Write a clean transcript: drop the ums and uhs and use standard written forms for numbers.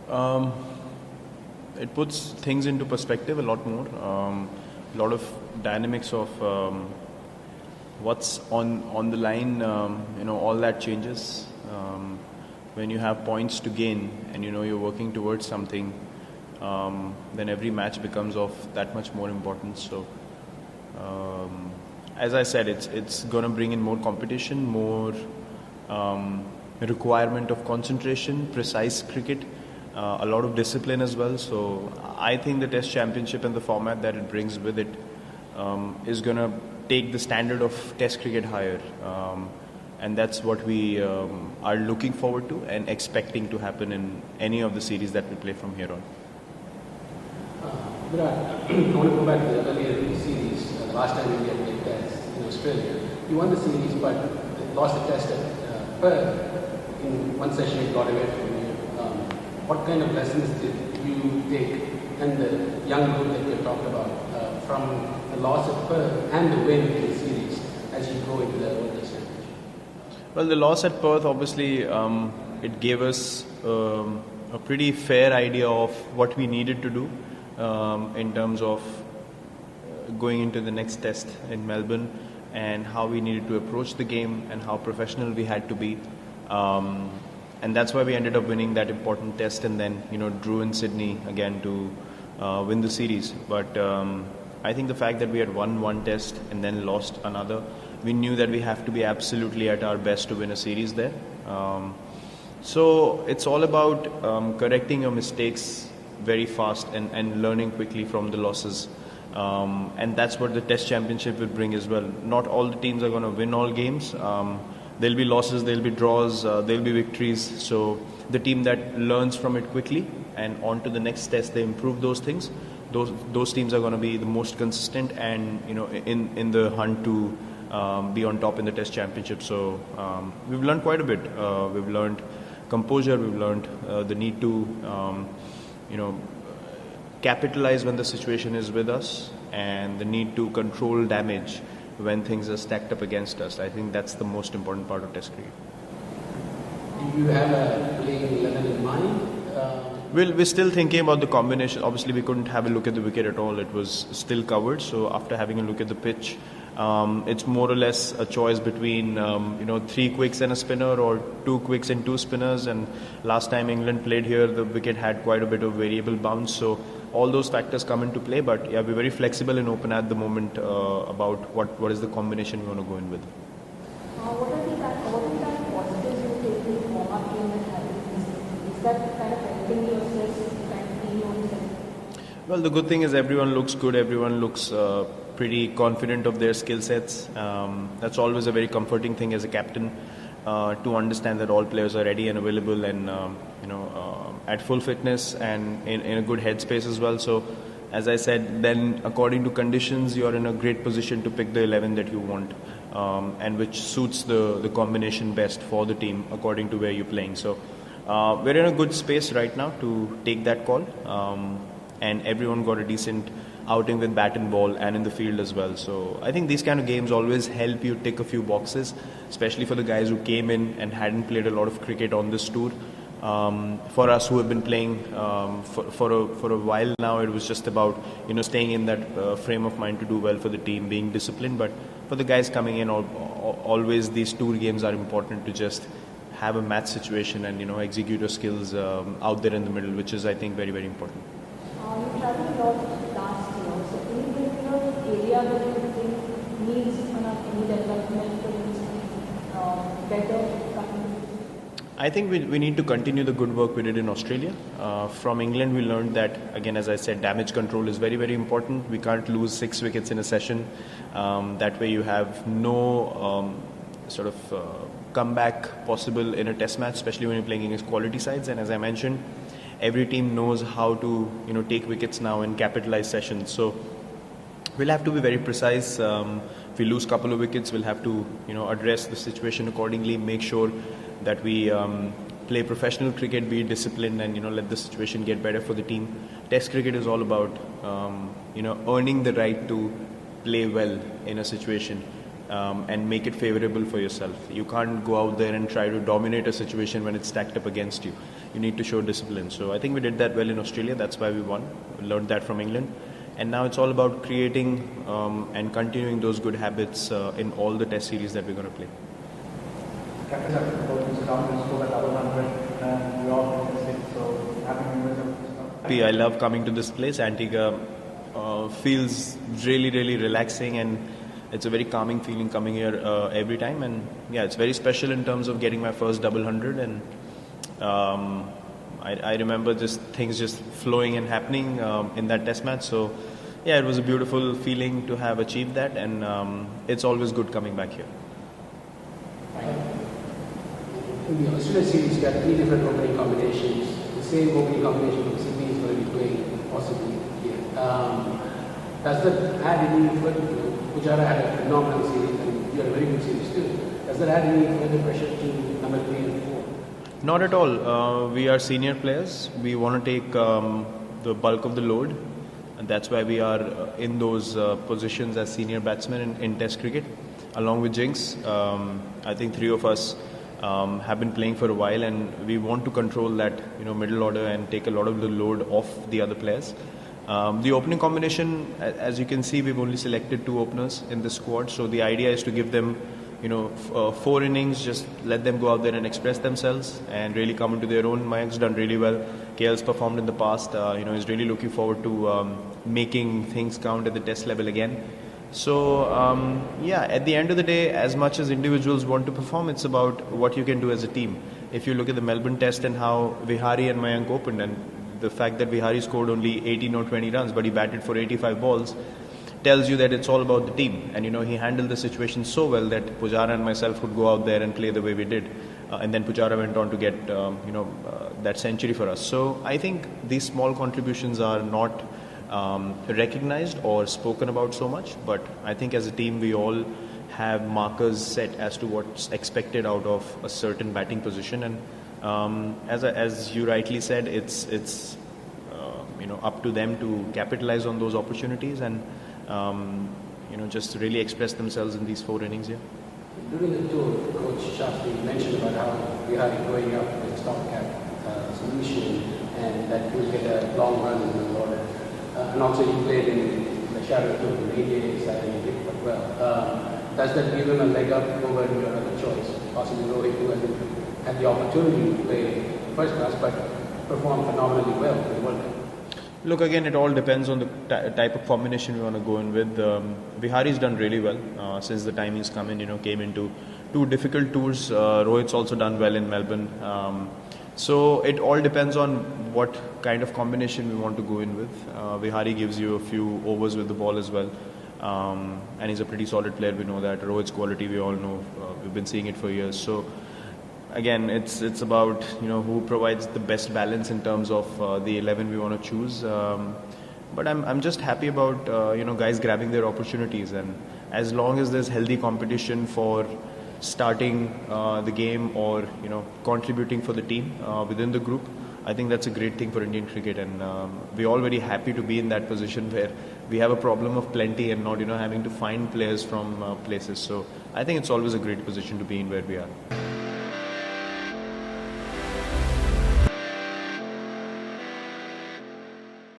Um, it puts things into perspective a lot more. A lot of dynamics of what's on the line. All that changes when you have points to gain, and you're working towards something. Then every match becomes of that much more importance. So, as I said, it's going to bring in more competition, more requirement of concentration, precise cricket, a lot of discipline as well. So I think the Test Championship and the format that it brings with it is going to take the standard of Test cricket higher. And that's what we are looking forward to and expecting to happen in any of the series that we play from here on. Virat, I want to go back to the earlier series. Last time India played Test in Australia, you won the series but lost the Test at Perth. In one session it got away from you. What kind of lessons did you take, and the young group that you talked about, from the loss at Perth and the win in the series as you go into the World Test Championship? Well, the loss at Perth, obviously, it gave us a pretty fair idea of what we needed to do in terms of going into the next test in Melbourne, and how we needed to approach the game and how professional we had to be. And that's why we ended up winning that important test, and then drew in Sydney again to win the series. But I think the fact that we had won one test and then lost another, we knew that we have to be absolutely at our best to win a series there. So it's all about correcting your mistakes very fast and learning quickly from the losses. And that's what the Test Championship will bring as well. Not all the teams are going to win all games. There'll be losses, there'll be draws, there'll be victories. So the team that learns from it quickly and on to the next test, they improve those things. Those teams are going to be the most consistent and in the hunt to be on top in the Test Championship. So we've learned quite a bit. We've learned composure. We've learned the need to capitalize when the situation is with us, and the need to control damage when things are stacked up against us. I think that's the most important part of Test cricket. Do you have a playing 11 in mind? Well, we're still thinking about the combination. Obviously, we couldn't have a look at the wicket at all. It was still covered. So after having a look at the pitch, it's more or less a choice between 3 quicks and a spinner, or 2 quicks and 2 spinners. And last time England played here, the wicket had quite a bit of variable bounce. So all those factors come into play. But yeah, we're very flexible and open at the moment about what is the combination we want to go in with. What are the positives you take in the warm-up game and having this? Is that kind of helping your stress kind of feel on yourself? Well, the good thing is everyone looks good. Everyone looks pretty confident of their skill sets. That's always a very comforting thing as a captain, to understand that all players are ready and available, and at full fitness and in a good headspace as well. So, as I said, then according to conditions, you are in a great position to pick the 11 that you want, and which suits the combination best for the team according to where you're playing. So we're in a good space right now to take that call, and everyone got a decent outing with bat and ball and in the field as well. So I think these kind of games always help you tick a few boxes, especially for the guys who came in and hadn't played a lot of cricket on this tour. For us who have been playing for a while now, it was just about staying in that frame of mind to do well for the team, being disciplined. But for the guys coming in, always these tour games are important to just have a match situation and execute your skills out there in the middle, which is, I think, very, very important. You traveled a lot last year, so any area that you think needs any development to better? I think we need to continue the good work we did in Australia. From England, we learned that, again, as I said, damage control is very, very important. We can't lose 6 wickets in a session. That way you have no comeback possible in a test match, especially when you're playing against quality sides. And as I mentioned, every team knows how to take wickets now and capitalize sessions. So we'll have to be very precise. If we lose a couple of wickets, we'll have to address the situation accordingly, make sure that we play professional cricket, be disciplined, and let the situation get better for the team. Test cricket is all about earning the right to play well in a situation and make it favourable for yourself. You can't go out there and try to dominate a situation when it's stacked up against you. you need to show discipline. So I think we did that well in Australia. That's why we won. We learned that from England. And now it's all about creating and continuing those good habits in all the test series that we're going to play. Captain have spoken around and scored a double 100 and we all fantastic, so happy members of this club. I love coming to this place. Antigua feels really, really relaxing, and it's a very calming feeling coming here every time. And yeah, it's very special in terms of getting my first double 100. And I remember just things just flowing and happening in that test match. So yeah, it was a beautiful feeling to have achieved that, and it's always good coming back here. In the Australia series, you got 3 different opening combinations. The same opening combination from Sydney is going to be playing possibly here. Does that add any further? Pujara had a phenomenal series, and you had a very good series too. Does that add any further pressure to number 3 and 4? Not at all. We are senior players. We want to take the bulk of the load, and that's why we are in those positions as senior batsmen in Test cricket, along with Jinx. I think 3 of us have been playing for a while, and we want to control that middle order and take a lot of the load off the other players. The opening combination, as you can see, we've only selected 2 openers in the squad, so the idea is to give them 4 innings, just let them go out there and express themselves and really come into their own. Mayank's done really well. KL's performed in the past. He's really looking forward to making things count at the test level again. So yeah, at the end of the day, as much as individuals want to perform, it's about what you can do as a team. If you look at the Melbourne test and how Vihari and Mayank opened, and the fact that Vihari scored only 18 or 20 runs, but he batted for 85 balls, tells you that it's all about the team. And he handled the situation so well that Pujara and myself could go out there and play the way we did. And then Pujara went on to get that century for us. So I think these small contributions are not recognized or spoken about so much, but I think as a team we all have markers set as to what's expected out of a certain batting position. And as you rightly said, it's up to them to capitalize on those opportunities and just really express themselves in these 4 innings here. During the tour, Coach Shastri mentioned about how we are growing up with a stopgap solution, and that will get a long run in the order. And also you played in the shadow tour in 88 side and you did quite well. Does that give him a leg up over your other choice? Possibly Rohit, who hasn't had the opportunity to play first class but performed phenomenally well in the World Cup? Look, again, it all depends on the type of combination we want to go in with. Vihari's done really well since the time he's come in, came into 2 difficult tours. Rohit's also done well in Melbourne. So it all depends on what kind of combination we want to go in with. Vihari gives you a few overs with the ball as well. And he's a pretty solid player, we know that. Rohit's quality, we all know. We've been seeing it for years. So again, it's about who provides the best balance in terms of the 11 we want to choose. But I'm just happy about guys grabbing their opportunities, and as long as there's healthy competition for starting the game or contributing for the team within the group, I think that's a great thing for Indian cricket, and we're all very happy to be in that position where we have a problem of plenty and not having to find players from places. So I think it's always a great position to be in where we are.